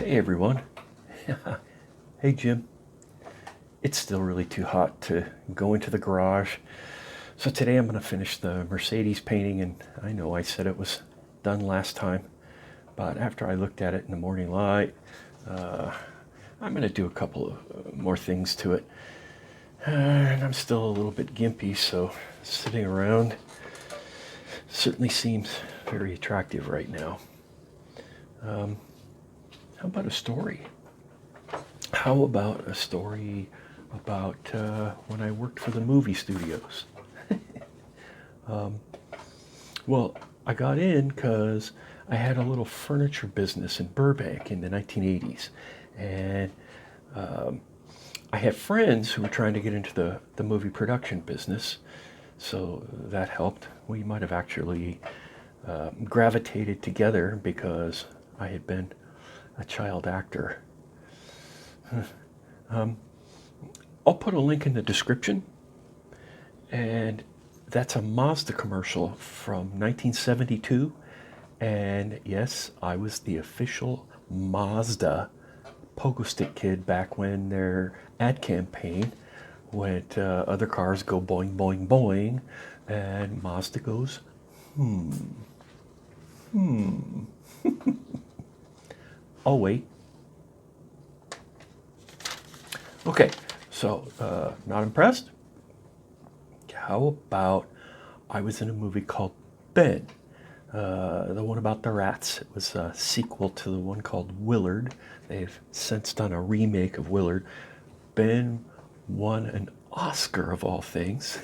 Hey everyone. Hey Jim. It's still really too hot to go into the garage. So today I'm going to finish the Mercedes painting, and I know I said it was done last time, but after I looked at it in the morning light, I'm going to do a couple of more things to it. And I'm still a little bit gimpy, so sitting around certainly seems very attractive right now. How about a story? How about a story about when I worked for the movie studios? Well, I got in because I had a little furniture business in Burbank in the 1980s. And I had friends who were trying to get into the movie production business. So that helped. We might have actually gravitated together because I had been a child actor. I'll put a link in the description, and that's a Mazda commercial from 1972. And yes, I was the official Mazda pogo stick kid back when their ad campaign went, other cars go boing, boing, boing, and Mazda goes, I'll wait. Okay, so not impressed? How about I was in a movie called Ben, the one about the rats. It was a sequel to the one called Willard. They've since done a remake of Willard. Ben won an Oscar, of all things,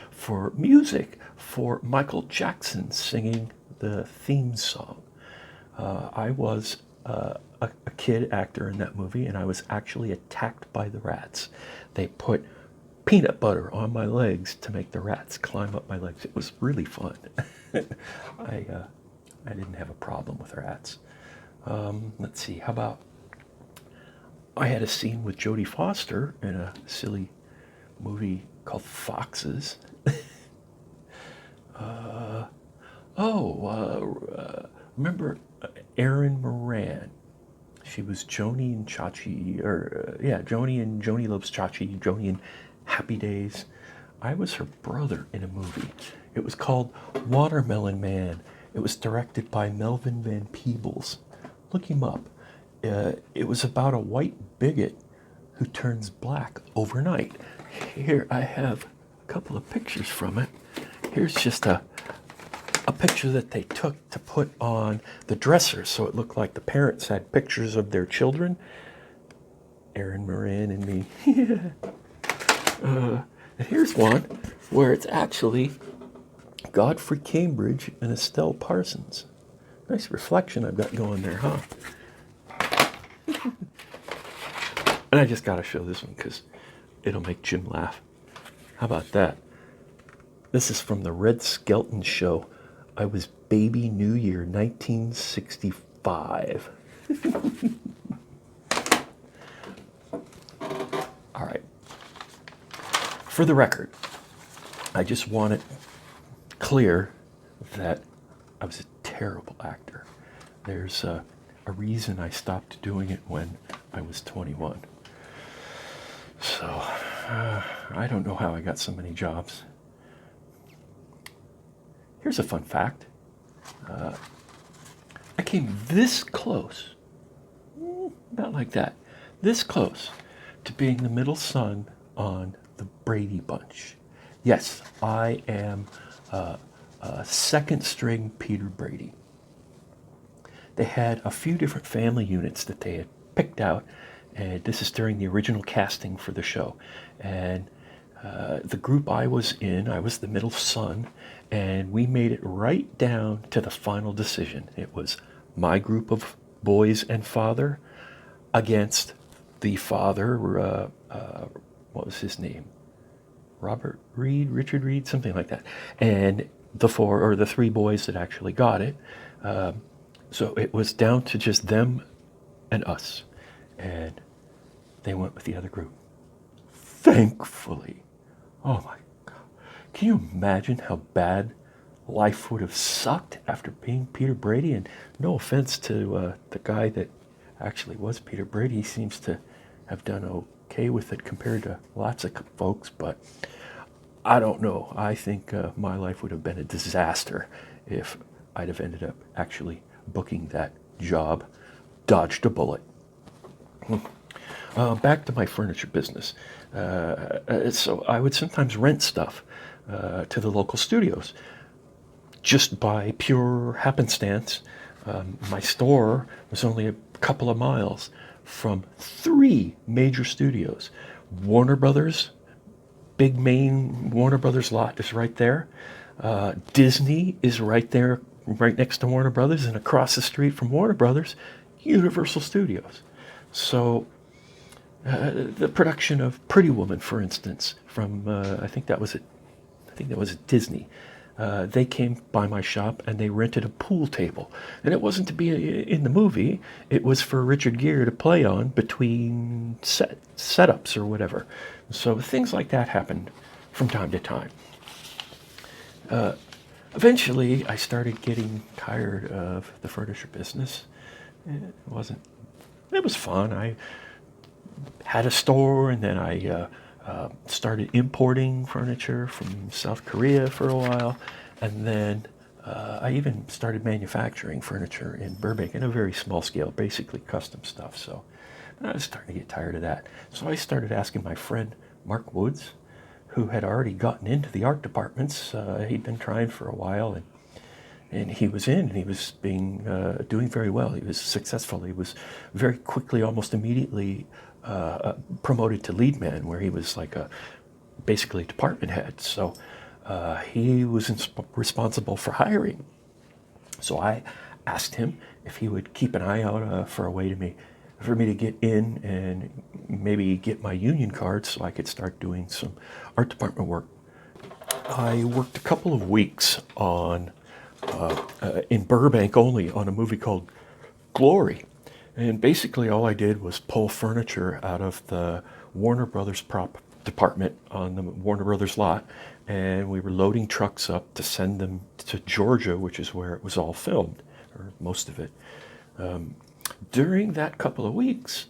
for music, for Michael Jackson singing the theme song. I was a kid actor in that movie, and I was actually attacked by the rats. They put peanut butter on my legs to make the rats climb up my legs. It was really fun. I didn't have a problem with rats. Let's see, how about I had a scene with Jodie Foster in a silly movie called Foxes. Remember Erin Moran? She was Joni and Chachi, Joni and Joni Loves Chachi, Joni and Happy Days. I was her brother in a movie. It was called Watermelon Man. It was directed by Melvin Van Peebles. Look him up. It was about a white bigot who turns black overnight. Here I have a couple of pictures from it. Here's just a picture that they took to put on the dresser, so it looked like the parents had pictures of their children. Erin Moran and me. And here's one where it's actually Godfrey Cambridge and Estelle Parsons. Nice reflection I've got going there, huh? And I just got to show this one because it'll make Jim laugh. How about that? This is from the Red Skelton Show. I was Baby New Year, 1965. All right. For the record, I just want it clear that I was a terrible actor. There's a reason I stopped doing it when I was 21. So, I don't know how I got so many jobs. Here's a fun fact. I came this close, not like that, this close to being the middle son on the Brady Bunch. Yes, I am a second string Peter Brady. They had a few different family units that they had picked out, and this is during the original casting for the show. And the group I was in, I was the middle son, and we made it right down to the final decision. It was my group of boys and father against the father, what was his name? Richard Reed, something like that. And the three boys that actually got it. So it was down to just them and us. And they went with the other group. Thankfully. Oh my God. Can you imagine how bad life would have sucked after being Peter Brady? And no offense to the guy that actually was Peter Brady. He seems to have done okay with it compared to lots of folks, but I don't know. I think my life would have been a disaster if I'd have ended up actually booking that job. Dodged a bullet. Back to my furniture business. So I would sometimes rent stuff to the local studios just by pure happenstance. My store was only a couple of miles from 3 major studios. Warner Brothers, big main Warner Brothers lot is right there. Disney is right there, right next to Warner Brothers, and across the street from Warner Brothers, Universal Studios. So the production of Pretty Woman, for instance, from I think that was at Disney. They came by my shop and they rented a pool table, and it wasn't to be in the movie. It was for Richard Gere to play on between setups or whatever. So things like that happened from time to time. Eventually, I started getting tired of the furniture business. It was fun. I had a store, and then I started importing furniture from South Korea for a while, and then I even started manufacturing furniture in Burbank in a very small scale, basically custom stuff. So I was starting to get tired of that. So I started asking my friend Mark Woods, who had already gotten into the art departments. He'd been trying for a while, and he was in, and he was doing very well. He was successful. He was very quickly, almost immediately, promoted to lead man, where he was like basically department head. So he was responsible for hiring. So I asked him if he would keep an eye out for a way for me to get in and maybe get my union card so I could start doing some art department work. I worked a couple of weeks in Burbank only on a movie called Glory. And basically all I did was pull furniture out of the Warner Brothers prop department on the Warner Brothers lot, and we were loading trucks up to send them to Georgia, which is where it was all filmed, or most of it. During that couple of weeks,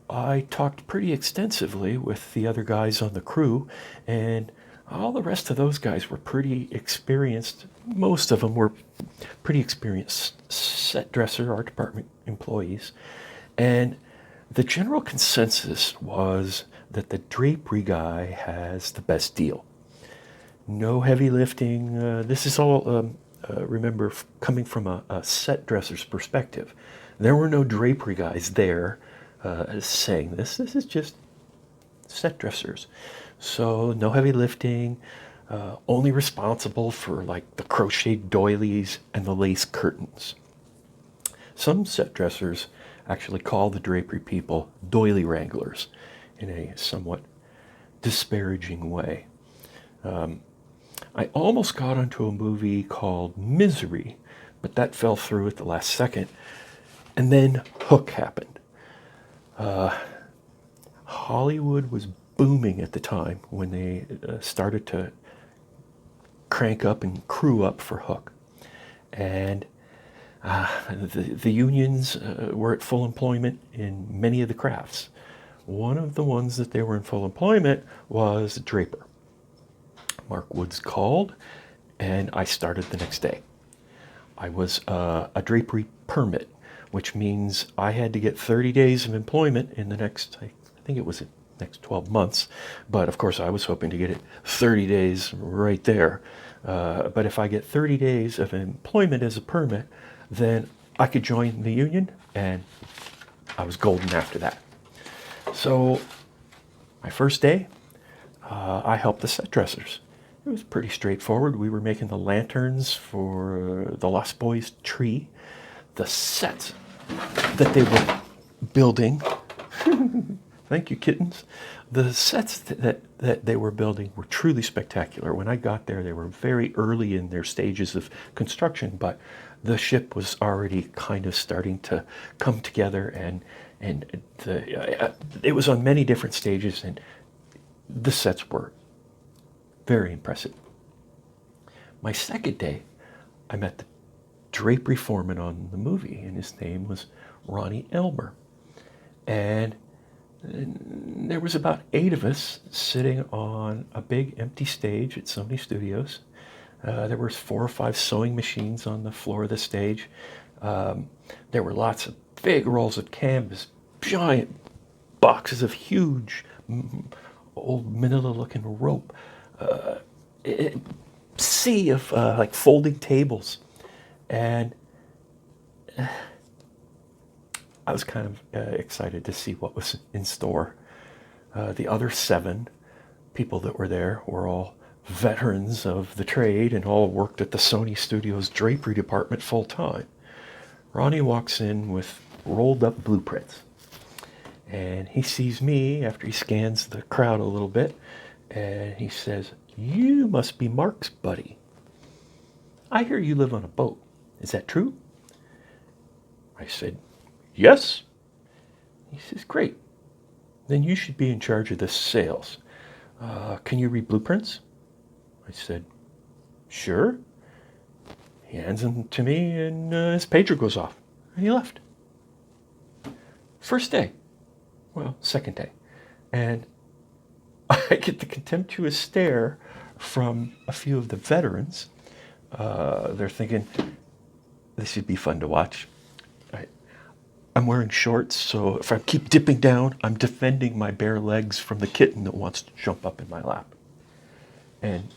I talked pretty extensively with the other guys on the crew, and all the rest of those guys were pretty experienced. Most of them were pretty experienced set dresser, art department employees. And the general consensus was that the drapery guy has the best deal. No heavy lifting. This is all, remember, coming from a set dresser's perspective. There were no drapery guys there saying this. This is just set dressers. So no heavy lifting, only responsible for like the crocheted doilies and the lace curtains. Some set dressers actually call the drapery people doily wranglers in a somewhat disparaging way. I almost got onto a movie called Misery, but that fell through at the last second. And then Hook happened. Hollywood was booming at the time when they started to crank up and crew up for Hook. And the unions were at full employment in many of the crafts. One of the ones that they were in full employment was draper. Mark Woods called, and I started the next day. I was a drapery permit, which means I had to get 30 days of employment in the next, I think it was the next 12 months. But of course, I was hoping to get it 30 days right there. But if I get 30 days of employment as a permit, then I could join the union, and I was golden after that. So my first day, I helped the set dressers. It was pretty straightforward. We were making the lanterns for the Lost Boys tree. The sets that they were building, thank you, kittens. The sets that they were building were truly spectacular. When I got there, they were very early in their stages of construction, but the ship was already kind of starting to come together, and it was on many different stages, and the sets were very impressive. My second day, I met the drapery foreman on the movie, and his name was Ronnie Elmer. And there was about 8 of us sitting on a big empty stage at Sony Studios. There were 4 or 5 sewing machines on the floor of the stage. There were lots of big rolls of canvas, giant boxes of huge old manila-looking rope, sea of like folding tables, and I was kind of excited to see what was in store. The other 7 people that were there were all veterans of the trade and all worked at the Sony Studios drapery department full time. Ronnie walks in with rolled up blueprints, and he sees me after he scans the crowd a little bit, and he says, "You must be Mark's buddy. I hear you live on a boat. Is that true?" I said, "Yes." He says, "Great. Then you should be in charge of the sales. Can you read blueprints?" I said, "Sure." He hands them to me, and his pager goes off, and he left. First day. Well, second day. And I get the contemptuous stare from a few of the veterans. They're thinking, this should be fun to watch. I'm wearing shorts, so if I keep dipping down, I'm defending my bare legs from the kitten that wants to jump up in my lap. And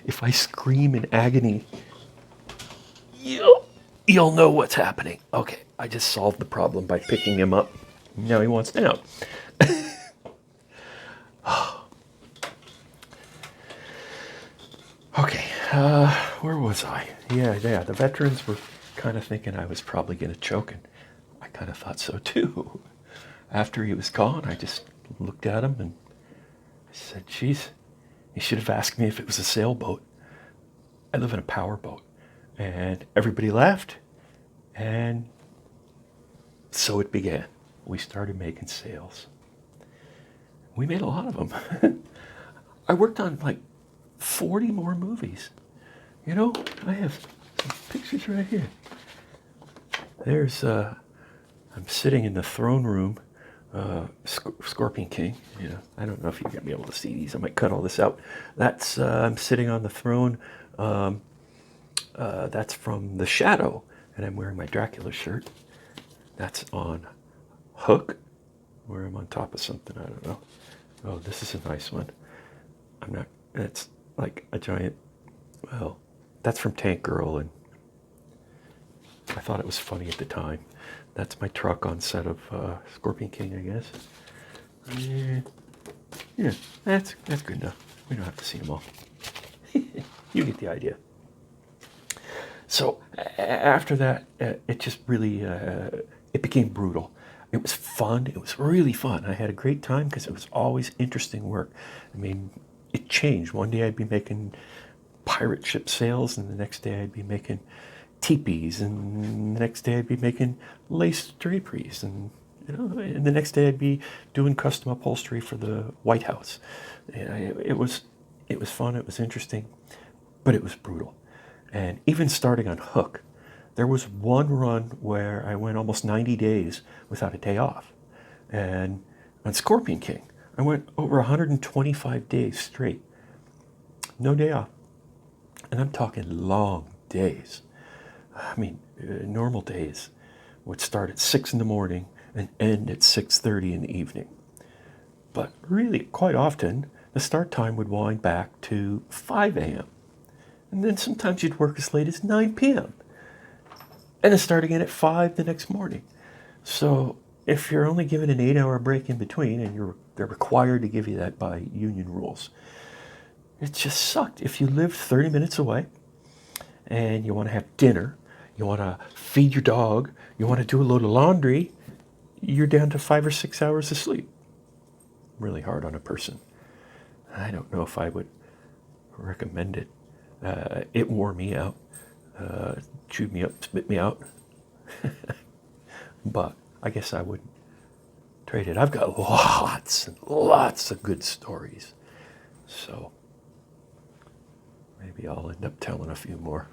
if I scream in agony, you'll know what's happening. Okay, I just solved the problem by picking him up. Now he wants down. Okay, where was I? Yeah, the veterans were kind of thinking I was probably going to choke, and I kind of thought so too. After he was gone, I just looked at him and I said, "Geez, he should have asked me if it was a sailboat. I live in a power boat." And everybody laughed, and so it began. We started making sales. We made a lot of them. I worked on like 40 more movies. You know, I have some pictures right here. There's, I'm sitting in the throne room, Scorpion King. You know, I don't know if you're going to be able to see these. I might cut all this out. That's, I'm sitting on the throne. That's from The Shadow, and I'm wearing my Dracula shirt. That's on Hook, where I'm on top of something, I don't know. Oh, this is a nice one. It's like a giant, well, that's from Tank Girl, and I thought it was funny at the time. That's my truck on set of Scorpion King, I guess. Yeah, that's good enough. We don't have to see them all. You get the idea. So after that, it just really, it became brutal. It was fun. It was really fun. I had a great time because it was always interesting work. I mean, it changed. One day I'd be making pirate ship sails, and the next day I'd be making teepees, and the next day I'd be making lace draperies, and and the next day I'd be doing custom upholstery for the White House. It was fun. It was interesting, but it was brutal. And even starting on Hook, there was one run where I went almost 90 days without a day off. And on Scorpion King, I went over 125 days straight. No day off. And I'm talking long days. I mean, normal days would start at 6 in the morning and end at 6:30 in the evening. But really, quite often, the start time would wind back to 5 a.m. And then sometimes you'd work as late as 9 p.m. and then start again at 5 the next morning. So if you're only given an 8-hour break in between, and they're required to give you that by union rules, it just sucked. If you lived 30 minutes away and you want to have dinner, you want to feed your dog, you want to do a load of laundry, you're down to 5 or 6 hours of sleep. Really hard on a person. I don't know if I would recommend it. It wore me out, chewed me up, spit me out. But I guess I wouldn't trade it. I've got lots and lots of good stories. So maybe I'll end up telling a few more.